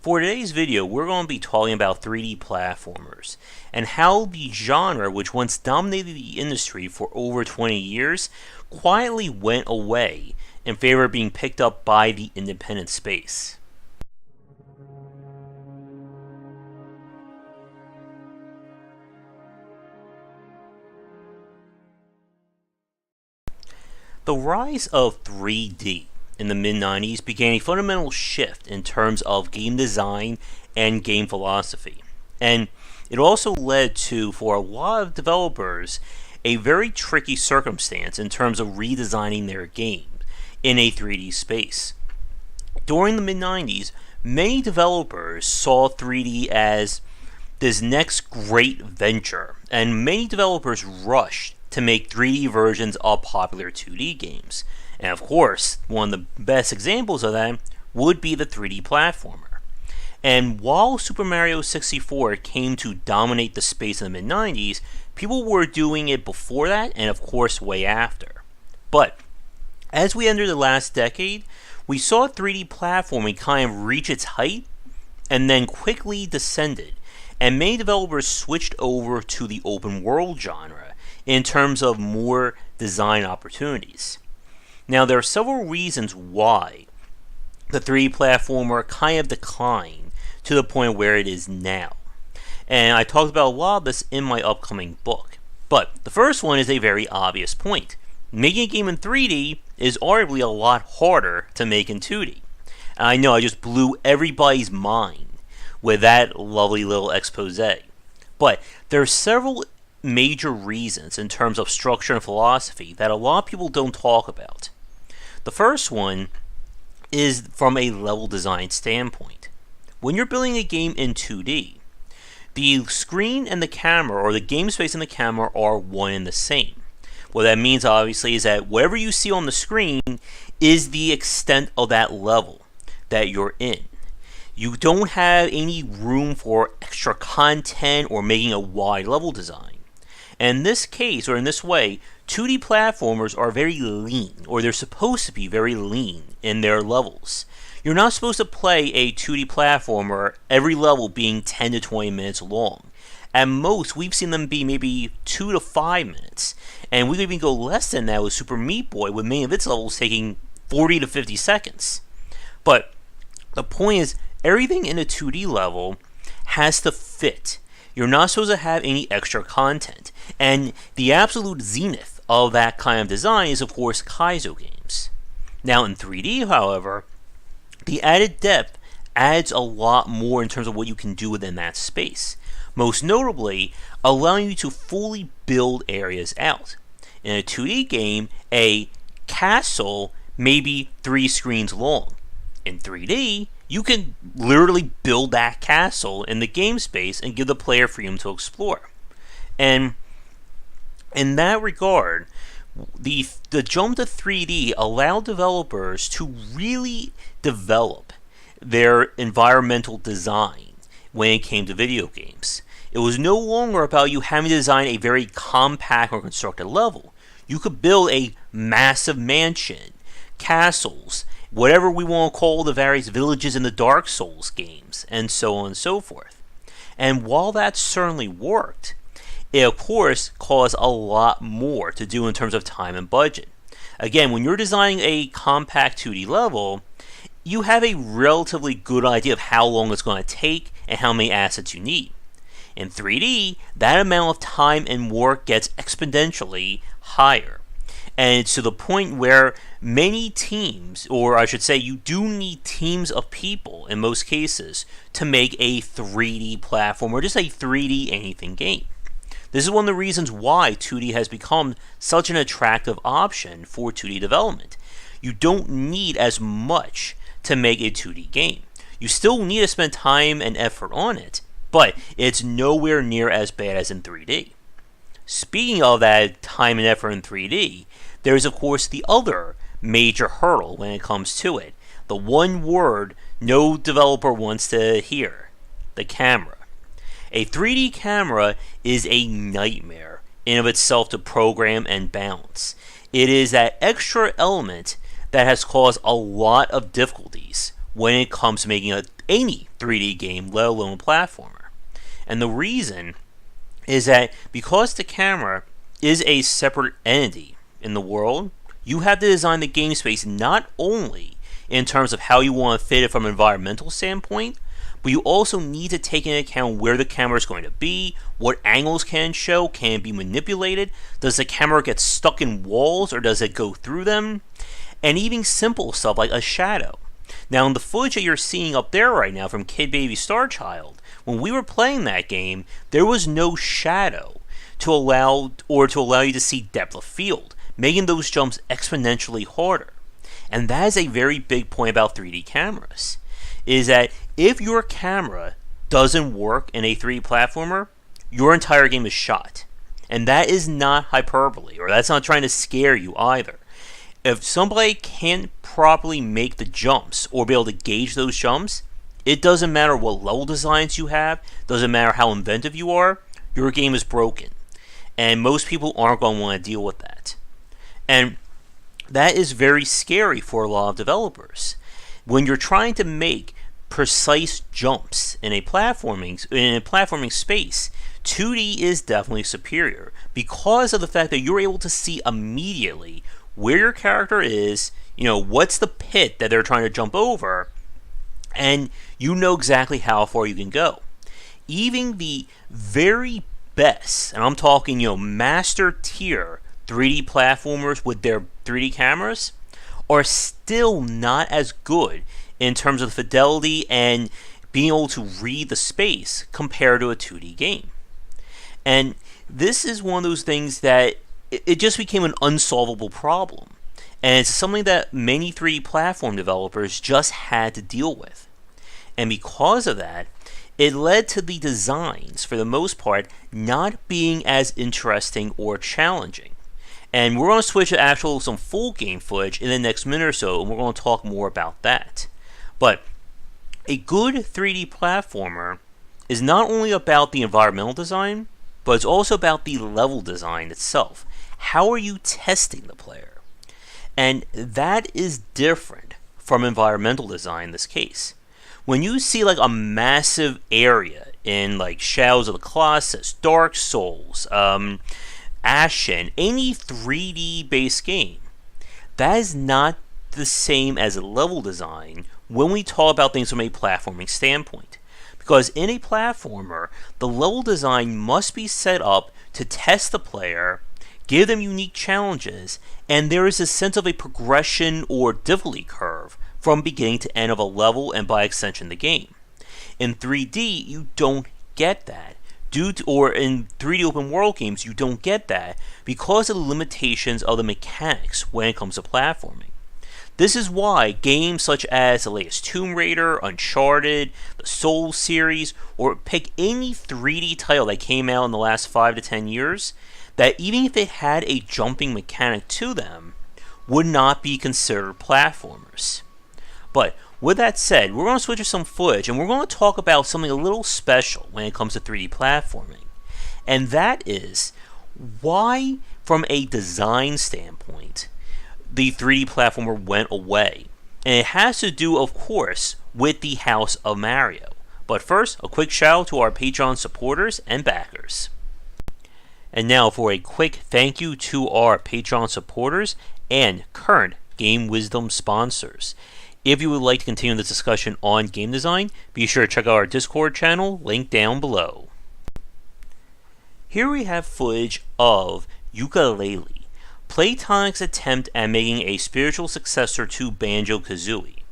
For today's video, we're going to be talking about 3D platformers and how the genre, which once dominated the industry for over 20 years, quietly went away in favor of being picked up by the independent space. The rise of 3D in the mid-90s began a fundamental shift in terms of game design and game philosophy. And it also led to, for a lot of developers, a very tricky circumstance in terms of redesigning their game in a 3D space. During the mid-90s, many developers saw 3D as this next great venture, and many developers rushed to make 3D versions of popular 2D games. And of course, one of the best examples of that would be the 3D platformer. And while Super Mario 64 came to dominate the space in the mid-90s, people were doing it before that and of course way after. But as we entered the last decade, we saw 3D platforming kind of reach its height and then quickly descended, and many developers switched over to the open world genre in terms of more design opportunities. Now, there are several reasons why the 3D platformer kind of declined to the point where it is now. And I talked about a lot of this in my upcoming book. But the first one is a very obvious point. Making a game in 3D is arguably a lot harder to make in 2D. And I know I just blew everybody's mind with that lovely little expose. But there are several major reasons in terms of structure and philosophy that a lot of people don't talk about. The first one is from a level design standpoint. When you're building a game in 2D, the screen and the camera, or the game space and the camera, are one and the same. What that means, obviously, is that whatever you see on the screen is the extent of that level that you're in. You don't have any room for extra content or making a wide level design. And in this case, or in this way, 2D platformers are very lean, or they're supposed to be very lean in their levels. You're not supposed to play a 2D platformer every level being 10 to 20 minutes long. At most, we've seen them be maybe 2 to 5 minutes. And we could even go less than that with Super Meat Boy, with many of its levels taking 40 to 50 seconds. But the point is, everything in a 2D level has to fit. You're not supposed to have any extra content. And the absolute zenith of that kind of design is, of course, Kaizo games. Now, in 3D, however, the added depth adds a lot more in terms of what you can do within that space. Most notably, allowing you to fully build areas out. In a 2D game, a castle may be 3 screens long. In 3D, you can literally build that castle in the game space and give the player freedom to explore. And in that regard, the jump to 3D allowed developers to really develop their environmental design when it came to video games. It was no longer about you having to design a very compact or constructed level. You could build a massive mansion, castles, whatever we want to call the various villages in the Dark Souls games, and so on and so forth. And while that certainly worked, it of course caused a lot more to do in terms of time and budget. Again, when you're designing a compact 2D level, you have a relatively good idea of how long it's going to take and how many assets you need. In 3D, that amount of time and work gets exponentially higher. And it's to the point where many teams, or I should say you do need teams of people in most cases, to make a 3D platform or just a 3D anything game. This is one of the reasons why 2D has become such an attractive option for 2D development. You don't need as much to make a 2D game. You still need to spend time and effort on it, but it's nowhere near as bad as in 3D. Speaking of that time and effort in 3D, there is of course the other major hurdle when it comes to it. The one word no developer wants to hear: the camera. A 3D camera is a nightmare in of itself to program and balance. It is that extra element that has caused a lot of difficulties when it comes to making any 3D game, let alone a platformer. And the reason is that because the camera is a separate entity in the world, you have to design the game space not only in terms of how you want to fit it from an environmental standpoint, but you also need to take into account where the camera is going to be, what angles can show, can it be manipulated, does the camera get stuck in walls or does it go through them, and even simple stuff like a shadow. Now in the footage that you're seeing up there right now from Kid Baby Star Child, when we were playing that game, there was no shadow to allow you to see depth of field, making those jumps exponentially harder. And that is a very big point about 3D cameras, is that if your camera doesn't work in a 3D platformer, your entire game is shot. And that is not hyperbole, or that's not trying to scare you either. If somebody can't properly make the jumps or be able to gauge those jumps, it doesn't matter what level designs you have, doesn't matter how inventive you are, your game is broken. And most people aren't going to want to deal with that. And that is very scary for a lot of developers. When you're trying to make precise jumps in a platforming space, 2D is definitely superior because of the fact that you're able to see immediately where your character is, what's the pit that they're trying to jump over, and you know exactly how far you can go. Even the very best, and I'm talking, master tier 3D platformers with their 3D cameras are still not as good in terms of fidelity and being able to read the space compared to a 2D game. And this is one of those things that it just became an unsolvable problem. And it's something that many 3D platform developers just had to deal with. And because of that, it led to the designs, for the most part, not being as interesting or challenging. And we're going to switch to some full game footage in the next minute or so, and we're going to talk more about that. But a good 3D platformer is not only about the environmental design, but it's also about the level design itself. How are you testing the player? And that is different from environmental design in this case. When you see like a massive area in like Shadows of the Colossus, Dark Souls, Ashen, any 3D based game, that is not the same as level design when we talk about things from a platforming standpoint. Because in a platformer, the level design must be set up to test the player, give them unique challenges, and there is a sense of a progression or difficulty curve from beginning to end of a level and by extension the game. In 3D, you don't get that. Or in 3D open world games, you don't get that because of the limitations of the mechanics when it comes to platforming. This is why games such as the latest Tomb Raider, Uncharted, the Souls series, or pick any 3D title that came out in the last 5 to 10 years, that even if it had a jumping mechanic to them, would not be considered platformers. But with that said, we're going to switch to some footage, and we're going to talk about something a little special when it comes to 3D platforming. And that is why, from a design standpoint, the 3D platformer went away. And it has to do, of course, with the House of Mario. But first, a quick shout out to our Patreon supporters and backers. And now for a quick thank you to our Patreon supporters and current Game Wisdom sponsors. If you would like to continue this discussion on game design, be sure to check out our Discord channel, linked down below. Here we have footage of Yooka-Laylee, Playtonic's attempt at making a spiritual successor to Banjo-Kazooie.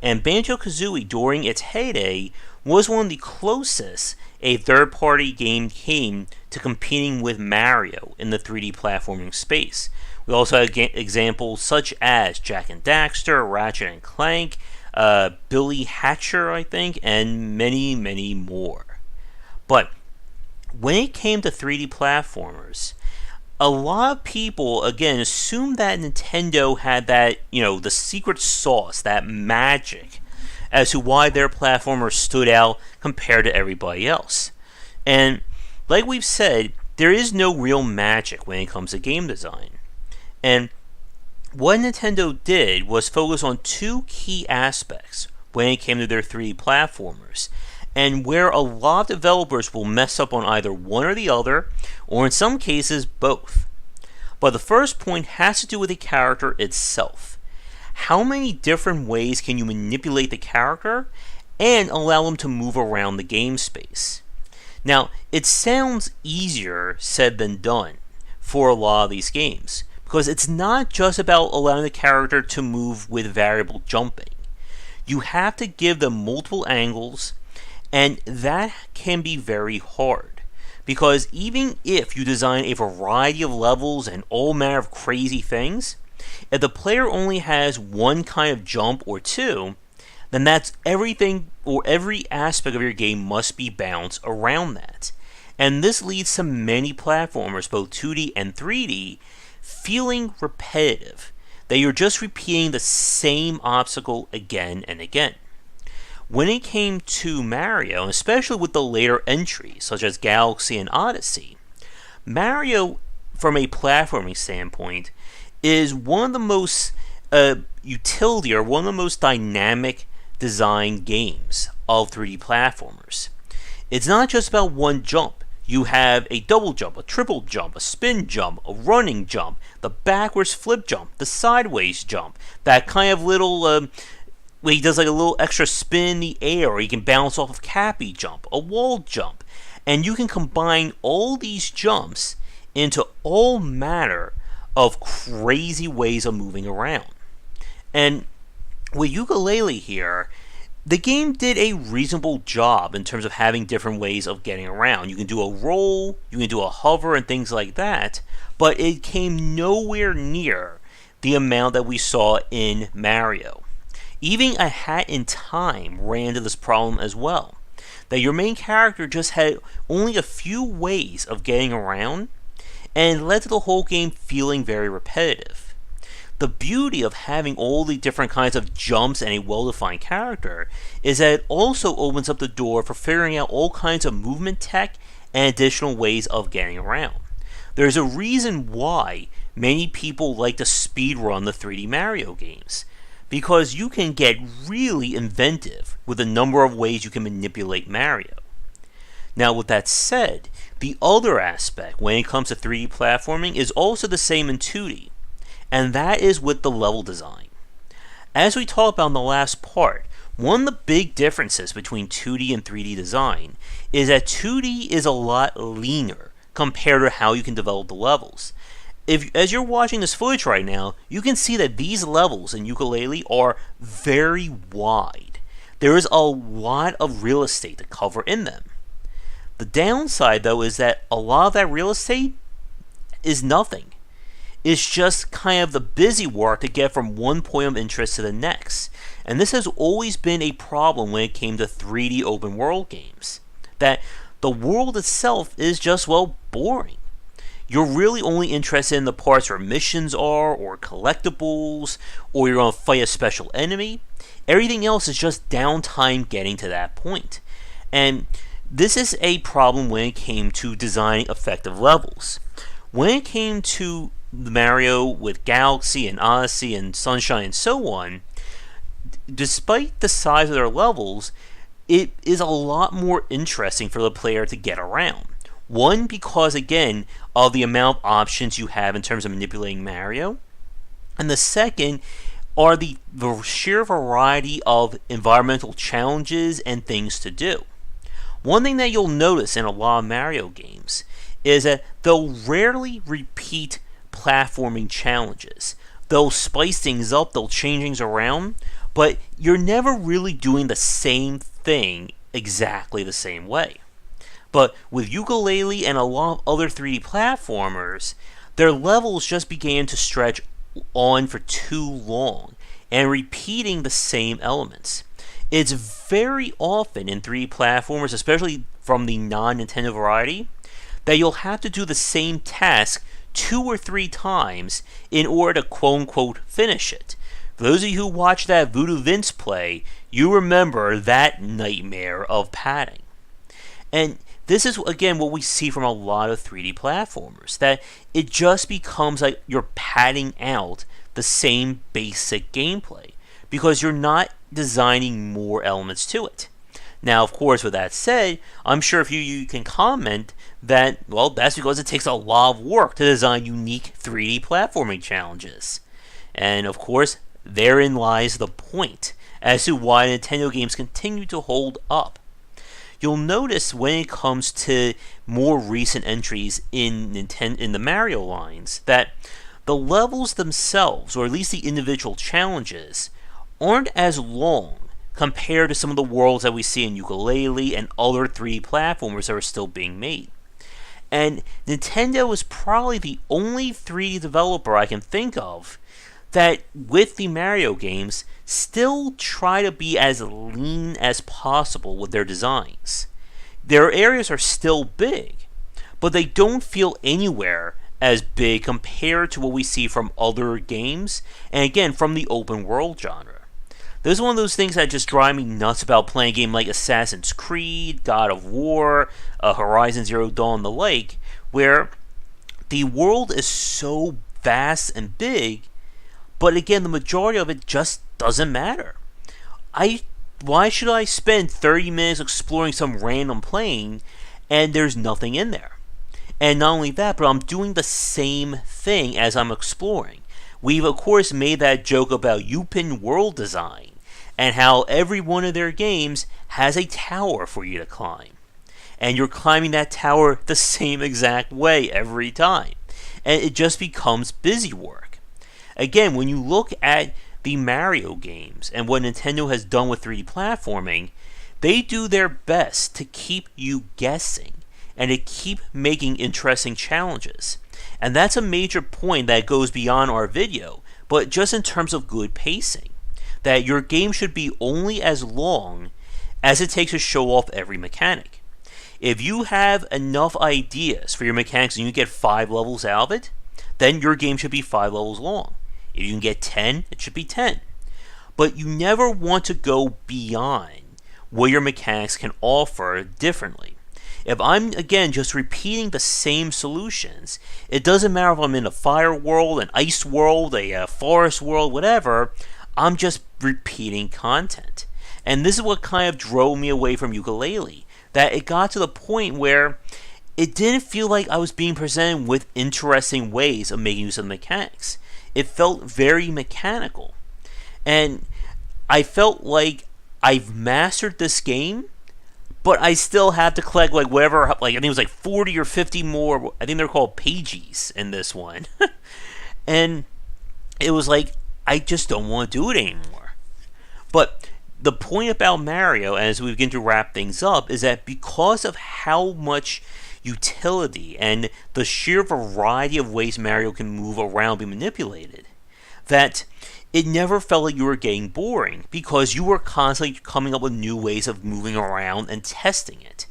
And Banjo-Kazooie, during its heyday, was one of the closest a third-party game came to competing with Mario in the 3D platforming space. We also have examples such as Jak and Daxter, Ratchet and Clank, Billy Hatcher, I think, and many, many more. But when it came to 3D platformers, a lot of people, again, assumed that Nintendo had that, the secret sauce, that magic, as to why their platformer stood out compared to everybody else. And like we've said, there is no real magic when it comes to game design. And what Nintendo did was focus on two key aspects when it came to their 3D platformers, and where a lot of developers will mess up on either one or the other, or in some cases both. But the first point has to do with the character itself. How many different ways can you manipulate the character and allow them to move around the game space? Now, it sounds easier said than done for a lot of these games, because it's not just about allowing the character to move with variable jumping. You have to give them multiple angles, and that can be very hard, because even if you design a variety of levels and all manner of crazy things, if the player only has one kind of jump or two, then that's everything, or every aspect of your game must be balanced around that. And this leads to many platformers, both 2D and 3D, feeling repetitive, that you're just repeating the same obstacle again and again. When it came to Mario, especially with the later entries, such as Galaxy and Odyssey, Mario, from a platforming standpoint, is one of the most utility, or one of the most dynamic design games of 3D platformers. It's not just about one jump. You have a double jump, a triple jump, a spin jump, a running jump, the backwards flip jump, the sideways jump, that kind of little, where he does like a little extra spin in the air, or he can bounce off of Cappy jump, a wall jump. And you can combine all these jumps into all manner of crazy ways of moving around. And with Yooka-Laylee here, the game did a reasonable job in terms of having different ways of getting around. You can do a roll, you can do a hover, and things like that, but it came nowhere near the amount that we saw in Mario. Even A Hat in Time ran into this problem as well, that your main character just had only a few ways of getting around, and it led to the whole game feeling very repetitive. The beauty of having all the different kinds of jumps and a well-defined character is that it also opens up the door for figuring out all kinds of movement tech and additional ways of getting around. There's a reason why many people like to speedrun the 3D Mario games, because you can get really inventive with the number of ways you can manipulate Mario. Now, with that said, the other aspect when it comes to 3D platforming is also the same in 2D, and that is with the level design. As we talked about in the last part, one of the big differences between 2D and 3D design is that 2D is a lot leaner compared to how you can develop the levels. As you're watching this footage right now, you can see that these levels in Yooka-Laylee are very wide. There is a lot of real estate to cover in them. The downside, though, is that a lot of that real estate is nothing. It's just kind of the busy work to get from one point of interest to the next. And this has always been a problem when it came to 3D open world games. That the world itself is just, well, boring. You're really only interested in the parts where missions are, or collectibles, or you're going to fight a special enemy. Everything else is just downtime getting to that point. And this is a problem when it came to designing effective levels. When it came to Mario with Galaxy and Odyssey and Sunshine and so on, despite the size of their levels, it is a lot more interesting for the player to get around. One, because again of the amount of options you have in terms of manipulating Mario, and the second are the sheer variety of environmental challenges and things to do. One thing that you'll notice in a lot of Mario games is that they'll rarely repeat platforming challenges. They'll spice things up, they'll change things around, but you're never really doing the same thing exactly the same way. But with Yooka-Laylee and a lot of other 3D platformers, their levels just began to stretch on for too long and repeating the same elements. It's very often in 3D platformers, especially from the non-Nintendo variety, that you'll have to do the same task 2 or 3 times in order to quote-unquote finish it. For those of you who watched that Voodoo Vince play, you remember that nightmare of padding. And this is, again, what we see from a lot of 3D platformers, that it just becomes like you're padding out the same basic gameplay, because you're not designing more elements to it. Now, of course, with that said, I'm sure if you can comment that, well, that's because it takes a lot of work to design unique 3D platforming challenges. And of course, therein lies the point as to why Nintendo games continue to hold up. You'll notice when it comes to more recent entries in the Mario lines that the levels themselves, or at least the individual challenges, aren't as long compared to some of the worlds that we see in Yooka-Laylee and other 3D platformers that are still being made. And Nintendo is probably the only 3D developer I can think of that, with the Mario games, still try to be as lean as possible with their designs. Their areas are still big, but they don't feel anywhere as big compared to what we see from other games, and again, from the open world genre. This is one of those things that just drive me nuts about playing a game like Assassin's Creed, God of War, Horizon Zero Dawn, and the like, where the world is so vast and big, but again, the majority of it just doesn't matter. Why should I spend 30 minutes exploring some random plane and there's nothing in there? And not only that, but I'm doing the same thing as I'm exploring. We've of course made that joke about Upin world design and how every one of their games has a tower for you to climb. And you're climbing that tower the same exact way every time. And it just becomes busy work. Again, when you look at the Mario games and what Nintendo has done with 3D platforming, they do their best to keep you guessing and to keep making interesting challenges. And that's a major point that goes beyond our video, but just in terms of good pacing. That your game should be only as long as it takes to show off every mechanic. If you have enough ideas for your mechanics and you get 5 levels out of it, then your game should be 5 levels long. If you can get 10, it should be 10. But you never want to go beyond what your mechanics can offer differently. If I'm, again, just repeating the same solutions, it doesn't matter if I'm in a fire world, an ice world, a forest world, whatever, I'm just repeating content. And this is what kind of drove me away from Yooka-Laylee, that it got to the point where it didn't feel like I was being presented with interesting ways of making use of the mechanics. It felt very mechanical. And I felt like I've mastered this game, but I still have to collect like whatever, like I think it was like 40 or 50 more, I think they're called pages in this one. And it was like, I just don't want to do it anymore. But the point about Mario, as we begin to wrap things up, is that because of how much utility and the sheer variety of ways Mario can move around and be manipulated, that it never felt like you were getting boring because you were constantly coming up with new ways of moving around and testing it.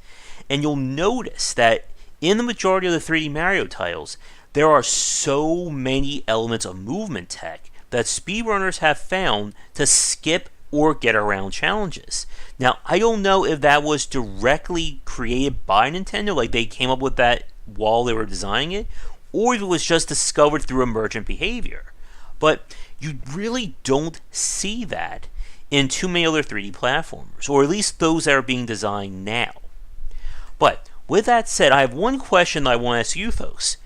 And you'll notice that in the majority of the 3D Mario titles, there are so many elements of movement tech that speedrunners have found to skip or get around challenges. Now, I don't know if that was directly created by Nintendo, like they came up with that while they were designing it, or if it was just discovered through emergent behavior. But you really don't see that in too many other 3D platformers, or at least those that are being designed now. But with that said, I have one question that I want to ask you folks.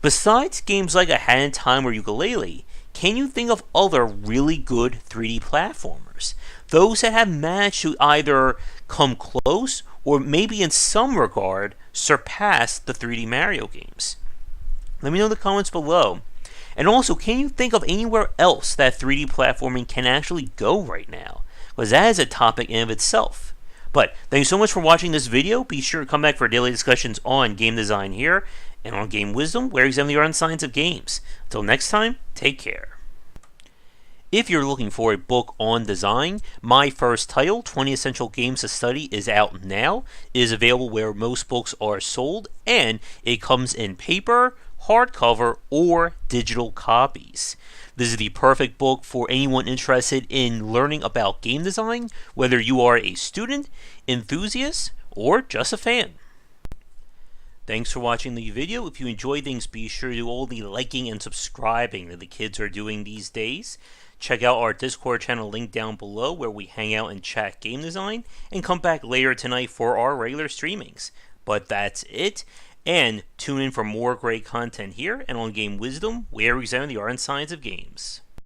Besides games like A Hat in Time or Yooka-Laylee, can you think of other really good 3D platformers? Those that have managed to either come close or maybe in some regard surpass the 3D Mario games? Let me know in the comments below. And also, can you think of anywhere else that 3D platforming can actually go right now? Because that is a topic in of itself. But thank you so much for watching this video. Be sure to come back for daily discussions on game design here and on Game Wisdom, where we examine the art and science of games. Until next time, take care. If you're looking for a book on design, my first title, 20 Essential Games to Study, is out now. It is available where most books are sold, and it comes in paper, hardcover, or digital copies. This is the perfect book for anyone interested in learning about game design, whether you are a student, enthusiast, or just a fan. Thanks for watching the video. If you enjoyed things, be sure to do all the liking and subscribing that the kids are doing these days. Check out our Discord channel link down below where we hang out and chat game design, and come back later tonight for our regular streamings. But that's it, and tune in for more great content here and on Game Wisdom, where we examine the art and science of games.